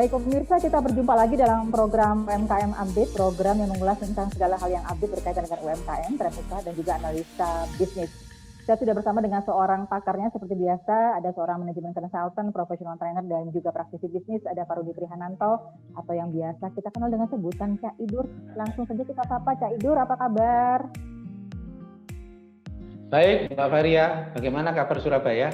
Baik pemirsa, kita berjumpa lagi dalam program UMKM Update, program yang mengulas tentang segala hal yang update berkaitan dengan UMKM, tren usaha, dan juga analisa bisnis. Saya sudah bersama dengan seorang pakarnya seperti biasa, ada seorang manajemen consultant, professional trainer, dan juga praktisi bisnis, ada Pak Rudi Prihananto, atau yang biasa kita kenal dengan sebutan Cak Idur. Langsung saja kita sapa, Cak Idur, apa kabar? Baik, Mbak Faria, bagaimana kabar Surabaya?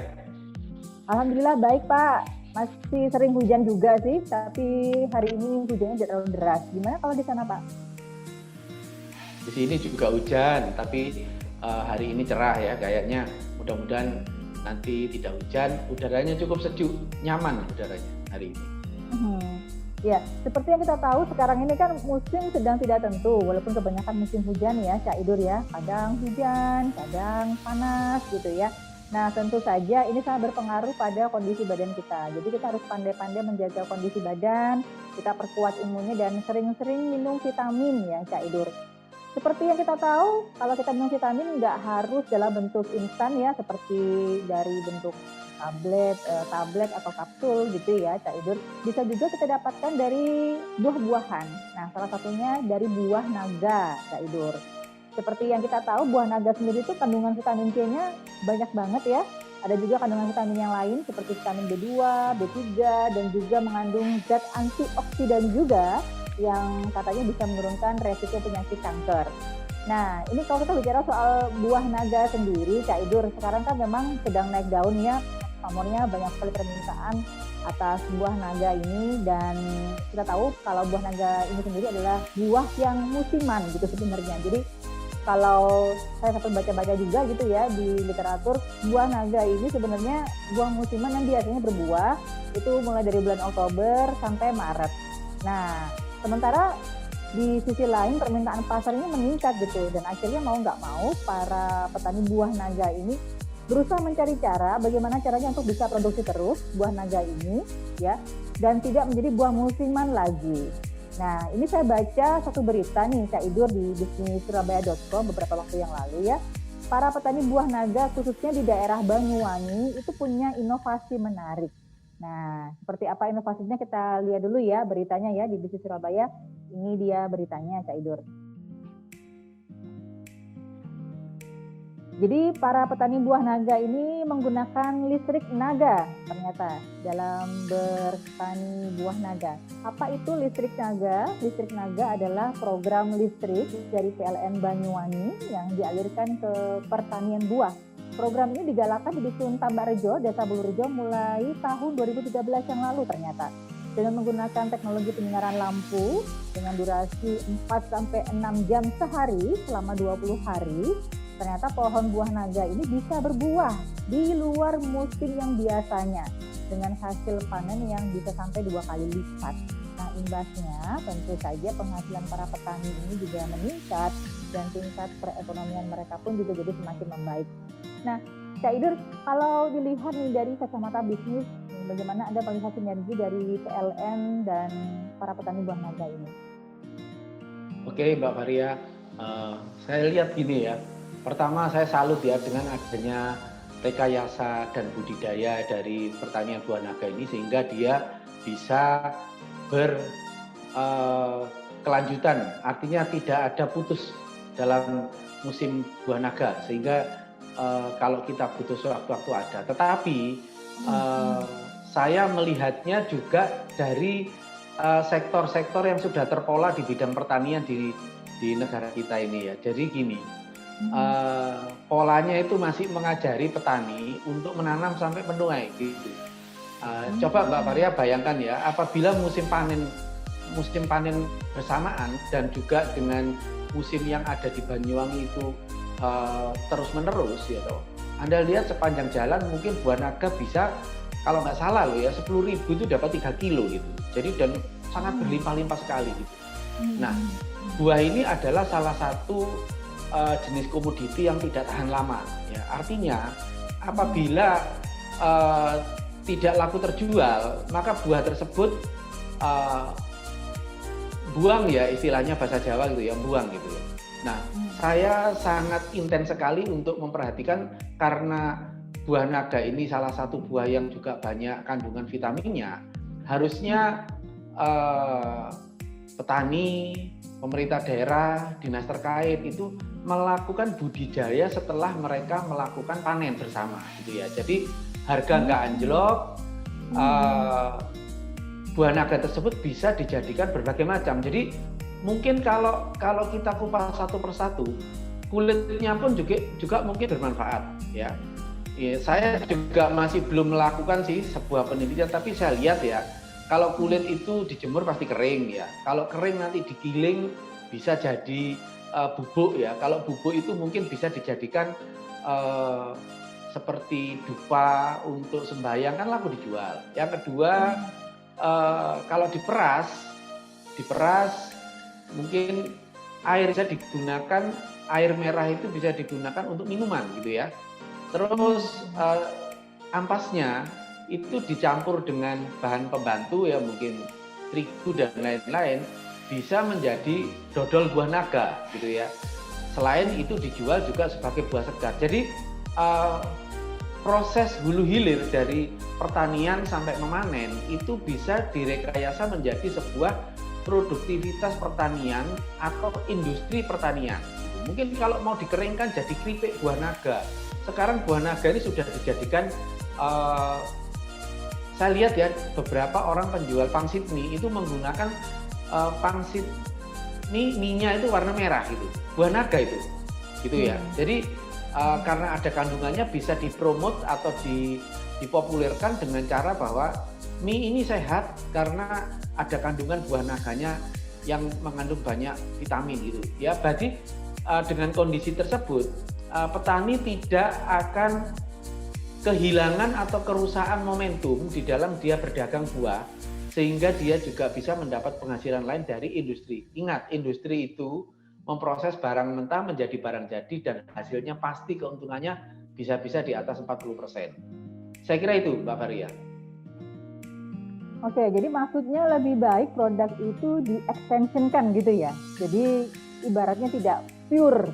Alhamdulillah baik, Pak. Masih sering hujan juga sih, tapi hari ini hujannya tidak terlalu deras. Gimana kalau di sana, Pak? Di sini juga hujan, tapi hari ini cerah ya, kayaknya mudah-mudahan nanti tidak hujan, udaranya cukup sejuk, nyaman udaranya hari ini. Ya, seperti yang kita tahu sekarang ini kan musim sedang tidak tentu, walaupun kebanyakan musim hujan ya, Cak Idur ya, kadang hujan, kadang panas gitu ya. Nah, tentu saja ini sangat berpengaruh pada kondisi badan kita. Jadi kita harus pandai-pandai menjaga kondisi badan, kita perkuat imunnya dan sering-sering minum vitamin ya, Cak Idur. Seperti yang kita tahu, kalau kita minum vitamin nggak harus dalam bentuk instan ya, seperti dari bentuk tablet atau kapsul gitu ya, Cak Idur. Bisa juga kita dapatkan dari buah-buahan. Nah, salah satunya dari buah naga, Cak Idur. Seperti yang kita tahu, buah naga sendiri itu kandungan vitamin C-nya banyak banget ya. Ada juga kandungan vitamin yang lain seperti vitamin B2, B3, dan juga mengandung zat antioksidan juga yang katanya bisa menurunkan resiko penyakit kanker. Nah, ini kalau kita bicara soal buah naga sendiri, Cak Idur, sekarang kan memang sedang naik daun ya, pamornya banyak sekali permintaan atas buah naga ini, dan kita tahu kalau buah naga ini sendiri adalah buah yang musiman gitu sebenarnya. Jadi kalau saya sempat baca-baca juga gitu ya di literatur, buah naga ini sebenarnya buah musiman yang biasanya berbuah itu mulai dari bulan Oktober sampai Maret. Nah, sementara di sisi lain permintaan pasar ini meningkat gitu, dan akhirnya mau nggak mau para petani buah naga ini berusaha mencari cara bagaimana caranya untuk bisa produksi terus buah naga ini ya, dan tidak menjadi buah musiman lagi. Nah, ini saya baca satu berita nih, Cak Idur, di bisnissurabaya.com beberapa waktu yang lalu ya. Para petani buah naga khususnya di daerah Banyuwangi itu punya inovasi menarik. Nah, seperti apa inovasinya kita lihat dulu ya beritanya ya di Bisnis Surabaya. Ini dia beritanya, Cak Idur. Jadi para petani buah naga ini menggunakan listrik naga ternyata dalam bertani buah naga. Apa itu listrik naga? Listrik naga adalah program listrik dari PLN Banyuwangi yang dialirkan ke pertanian buah. Program ini digalakan di Dusun Tambarrejo, Desa Bulurejo mulai tahun 2013 yang lalu ternyata. Dengan menggunakan teknologi penyinaran lampu dengan durasi 4-6 jam sehari selama 20 hari, ternyata pohon buah naga ini bisa berbuah di luar musim yang biasanya dengan hasil panen yang bisa sampai 2 kali lipat. Nah, imbasnya tentu saja penghasilan para petani ini juga meningkat dan tingkat perekonomian mereka pun juga jadi semakin membaik. Nah, Cak Idur, kalau dilihat nih dari kacamata bisnis, bagaimana Anda melihat sinergi dari PLN dan para petani buah naga ini? Oke, Mbak Faria, saya lihat gini ya. Pertama, saya salut ya dengan adanya rekayasa dan budidaya dari pertanian buah naga ini sehingga dia bisa berkelanjutan, artinya tidak ada putus dalam musim buah naga sehingga kalau kita butuh sewaktu-waktu ada. Tetapi saya melihatnya juga dari sektor-sektor yang sudah terpola di bidang pertanian di negara kita ini ya. Jadi gini, polanya itu masih mengajari petani untuk menanam sampai menuai gitu. Coba Mbak Faria bayangkan ya, apabila musim panen bersamaan dan juga dengan musim yang ada di Banyuwangi itu terus menerus ya toh. Anda lihat sepanjang jalan mungkin buah naga bisa, kalau nggak salah loh ya, 10.000 itu dapat 3 kilo gitu. Jadi dan sangat berlimpah-limpah sekali gitu. Nah, buah ini adalah salah satu jenis komoditi yang tidak tahan lama ya. Artinya apabila tidak laku terjual, maka buah tersebut buang ya, istilahnya bahasa Jawa gitu ya, buang gitu ya. Nah, saya sangat intens sekali untuk memperhatikan karena buah naga ini salah satu buah yang juga banyak kandungan vitaminnya. Harusnya eh, petani, pemerintah daerah, dinas terkait itu melakukan budidaya setelah mereka melakukan panen bersama, gitu ya. Jadi harga nggak anjlok, buah naga tersebut bisa dijadikan berbagai macam. Jadi mungkin kalau kita kupas satu persatu, kulitnya pun juga mungkin bermanfaat, ya. Saya juga masih belum melakukan sih sebuah penelitian, tapi saya lihat ya, kalau kulit itu dijemur pasti kering ya. Kalau kering nanti digiling bisa jadi bubuk ya. Kalau bubuk itu mungkin bisa dijadikan seperti dupa untuk sembahyang, kan laku dijual. Yang kedua, kalau diperas mungkin air bisa digunakan, air merah itu bisa digunakan untuk minuman gitu ya. Terus ampasnya itu dicampur dengan bahan pembantu ya, mungkin terigu dan lain-lain, bisa menjadi dodol buah naga gitu ya. Selain itu dijual juga sebagai buah segar. Jadi proses hulu hilir dari pertanian sampai memanen itu bisa direkayasa menjadi sebuah produktivitas pertanian atau industri pertanian. Mungkin kalau mau dikeringkan jadi keripik buah naga. Sekarang buah naga ini sudah dijadikan, saya lihat ya, beberapa orang penjual pangsit mie itu menggunakan pangsit mie-nya itu warna merah gitu, buah naga itu, gitu ya. Jadi karena ada kandungannya bisa dipromot atau dipopulerkan dengan cara bahwa mie ini sehat karena ada kandungan buah naganya yang mengandung banyak vitamin gitu ya. Berarti dengan kondisi tersebut petani tidak akan kehilangan atau kerusakan momentum di dalam dia berdagang buah, sehingga dia juga bisa mendapat penghasilan lain dari industri. Ingat, industri itu memproses barang mentah menjadi barang jadi dan hasilnya pasti keuntungannya bisa-bisa di atas 40%. Saya kira itu, Mbak Faria. Oke, jadi maksudnya lebih baik produk itu di-extensionkan gitu ya. Jadi ibaratnya tidak pure,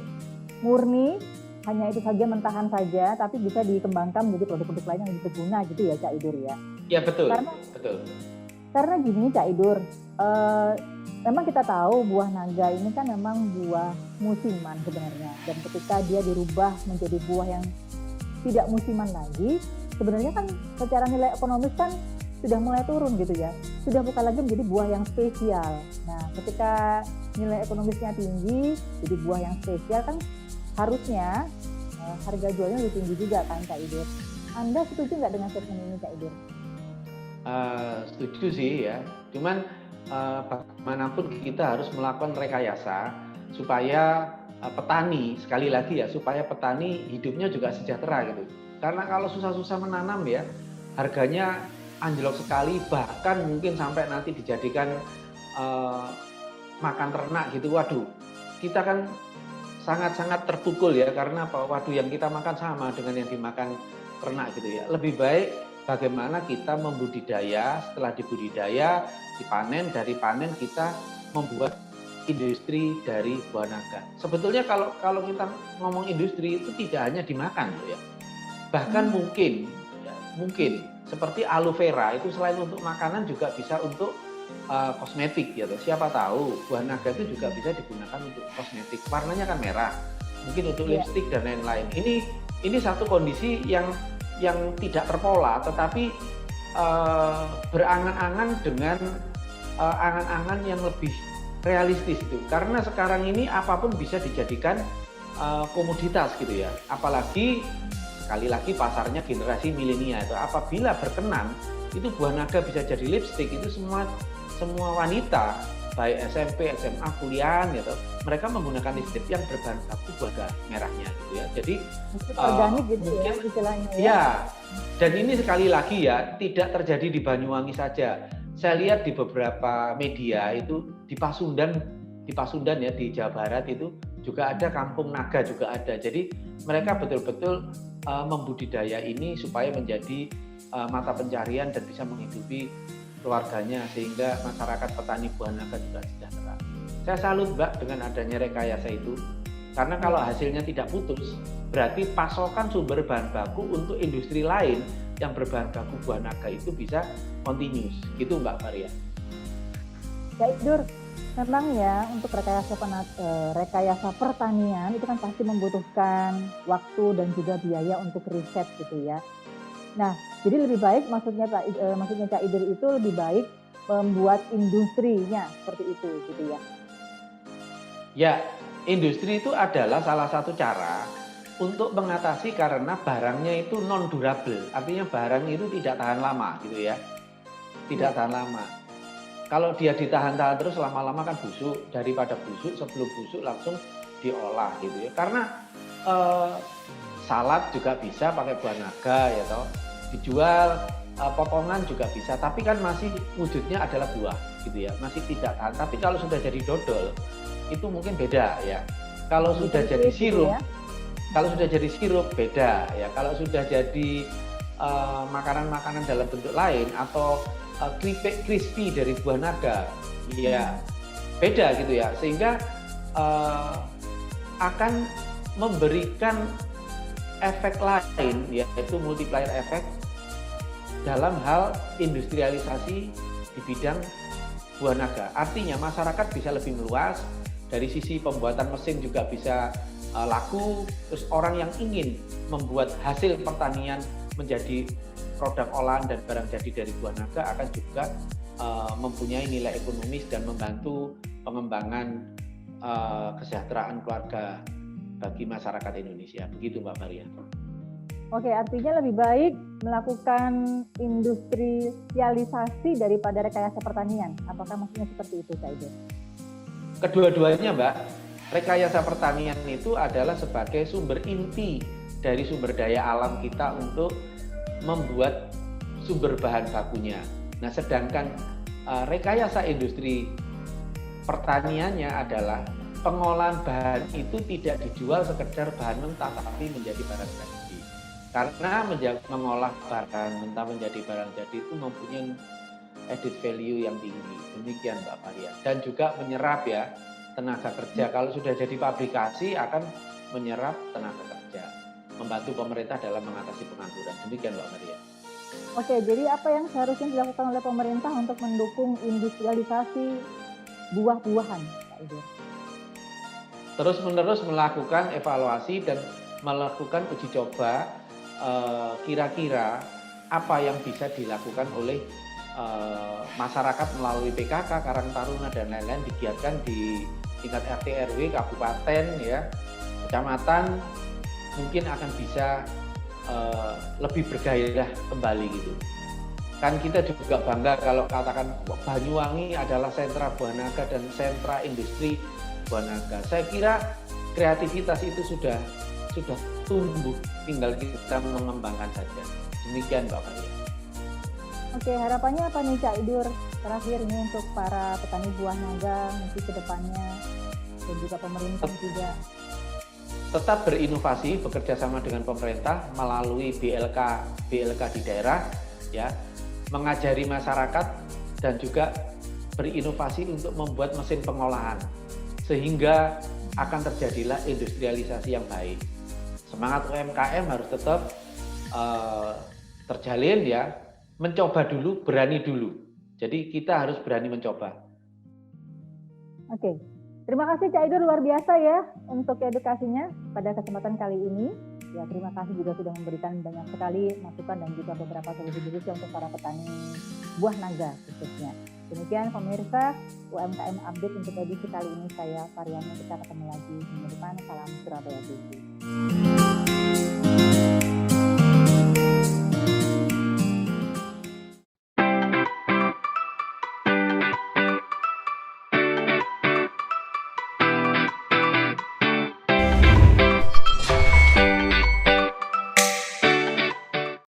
murni, hanya itu saja, mentahan saja, tapi bisa dikembangkan menjadi produk-produk lain yang lebih berguna gitu ya, Cak Idur ya. Ya betul, Karena gini Cak Idur, memang kita tahu buah naga ini kan memang buah musiman sebenarnya. Dan ketika dia dirubah menjadi buah yang tidak musiman lagi, sebenarnya kan secara nilai ekonomis kan sudah mulai turun gitu ya. Sudah bukan lagi menjadi buah yang spesial. Nah, ketika nilai ekonomisnya tinggi, jadi buah yang spesial kan harusnya harga jualnya lebih tinggi juga kan, Cak Idur. Anda setuju nggak dengan statement ini, Cak Idur? Setuju sih ya. Cuman bagaimanapun kita harus melakukan rekayasa supaya petani, sekali lagi ya, supaya petani hidupnya juga sejahtera gitu. Karena kalau susah-susah menanam ya, harganya anjlok sekali, bahkan mungkin sampai nanti dijadikan makan ternak gitu. Waduh, kita kan sangat-sangat terpukul ya, karena apa? Waduh, yang kita makan sama dengan yang dimakan ternak gitu ya. Lebih baik bagaimana kita membudidaya, setelah dibudidaya, dipanen, dari panen kita membuat industri dari buah naga. Sebetulnya kalau kita ngomong industri itu tidak hanya dimakan ya. Bahkan mungkin seperti aloe vera itu selain untuk makanan juga bisa untuk kosmetik gitu. Siapa tahu buah naga itu juga bisa digunakan untuk kosmetik. Warnanya kan merah, mungkin untuk lipstik dan lain-lain. Ini satu kondisi yang tidak terpola, tetapi berangan-angan dengan angan-angan yang lebih realistis itu. Karena sekarang ini apapun bisa dijadikan komoditas gitu ya. Apalagi sekali lagi pasarnya generasi milenial itu, apabila berkenan itu buah naga bisa jadi lipstik, itu semua wanita baik SMP, SMA, kuliah gitu, mereka menggunakan lipstik yang berbahan baku buah merahnya gitu ya. Jadi organik gitu ya istilahnya ya. Ya, dan ini sekali lagi ya tidak terjadi di Banyuwangi saja. Saya lihat di beberapa media itu di Pasundan ya, di Jawa Barat itu juga ada kampung naga juga ada. Jadi mereka betul-betul membudidaya ini supaya menjadi mata pencarian dan bisa menghidupi keluarganya, sehingga masyarakat petani buah naga juga sejahtera. Saya salut Mbak dengan adanya rekayasa itu, karena kalau hasilnya tidak putus, berarti pasokan sumber bahan baku untuk industri lain yang berbahan baku buah naga itu bisa continuous, gitu Mbak Faria. Ya Idur, memang ya untuk rekayasa pertanian itu kan pasti membutuhkan waktu dan juga biaya untuk riset gitu ya. Nah, jadi lebih baik maksudnya Cak Idur itu lebih baik membuat industrinya seperti itu gitu ya. Ya, industri itu adalah salah satu cara untuk mengatasi karena barangnya itu non durable, artinya barang itu tidak tahan lama gitu ya, tidak Iya. tahan lama. Kalau dia ditahan-tahan terus lama-lama kan busuk, daripada busuk sebelum busuk langsung diolah gitu ya. Karena eh, salad juga bisa pakai buah naga ya toh, dijual potongan juga bisa, tapi kan masih wujudnya adalah buah gitu ya, masih tidak tahan. Tapi kalau sudah jadi dodol itu mungkin beda ya. Kalau sudah jadi Gitu sirup, ya. kalau sudah jadi sirup beda ya. Kalau sudah jadi makanan-makanan dalam bentuk lain atau keripik crispy dari buah naga, ya beda gitu ya. Sehingga akan memberikan efek lain, yaitu multiplier effect dalam hal industrialisasi di bidang buah naga. Artinya masyarakat bisa lebih meluas, dari sisi pembuatan mesin juga bisa laku, terus orang yang ingin membuat hasil pertanian menjadi produk olahan dan barang jadi dari buah naga akan juga mempunyai nilai ekonomis dan membantu pengembangan kesejahteraan keluarga bagi masyarakat Indonesia. Begitu Mbak Maria. Oke, artinya lebih baik melakukan industrialisasi daripada rekayasa pertanian. Apakah maksudnya seperti itu, Kak Ido? Kedua-duanya, Mbak. Rekayasa pertanian itu adalah sebagai sumber inti dari sumber daya alam kita untuk membuat sumber bahan bakunya. Nah, sedangkan rekayasa industri pertaniannya adalah pengolahan bahan itu tidak dijual sekedar bahan mentah, tapi menjadi barang jadi. Karena mengolah bahan mentah menjadi barang jadi itu mempunyai added value yang tinggi. Demikian Mbak Maria. Dan juga menyerap ya tenaga kerja. Kalau sudah jadi pabrikasi akan menyerap tenaga kerja, membantu pemerintah dalam mengatasi pengangguran. Demikian Mbak Maria. Oke, jadi apa yang seharusnya dilakukan oleh pemerintah untuk mendukung industrialisasi buah-buahan, Kak Ido? Terus-menerus melakukan evaluasi dan melakukan uji coba kira-kira apa yang bisa dilakukan oleh masyarakat melalui PKK, Karang Taruna dan lain-lain, digiatkan di tingkat RT RW, kabupaten ya, kecamatan, mungkin akan bisa lebih bergairah kembali gitu. Kan kita juga bangga kalau katakan Banyuwangi adalah sentra buah naga dan sentra industri buah naga. Saya kira kreativitas itu sudah tumbuh, tinggal kita mengembangkan saja. Demikian Mbak Maria. Oke, harapannya apa nih Cak Idur terakhir ini untuk para petani buah naga mungkin ke depannya dan juga pemerintah juga? Tetap berinovasi, bekerja sama dengan pemerintah melalui BLK di daerah ya, mengajari masyarakat dan juga berinovasi untuk membuat mesin pengolahan sehingga akan terjadilah industrialisasi yang baik. Semangat UMKM harus tetap terjalin ya, mencoba dulu, berani dulu. Jadi kita harus berani mencoba. Oke, terima kasih Cak Idur, luar biasa ya untuk edukasinya pada kesempatan kali ini. Ya, terima kasih juga sudah memberikan banyak sekali masukan dan juga beberapa solusi untuk para petani buah naga khususnya. Demikian pemirsa UMKM Update untuk edisi kali ini. Saya Variana, kita ketemu lagi minggu depan. Salam Surabaya TV.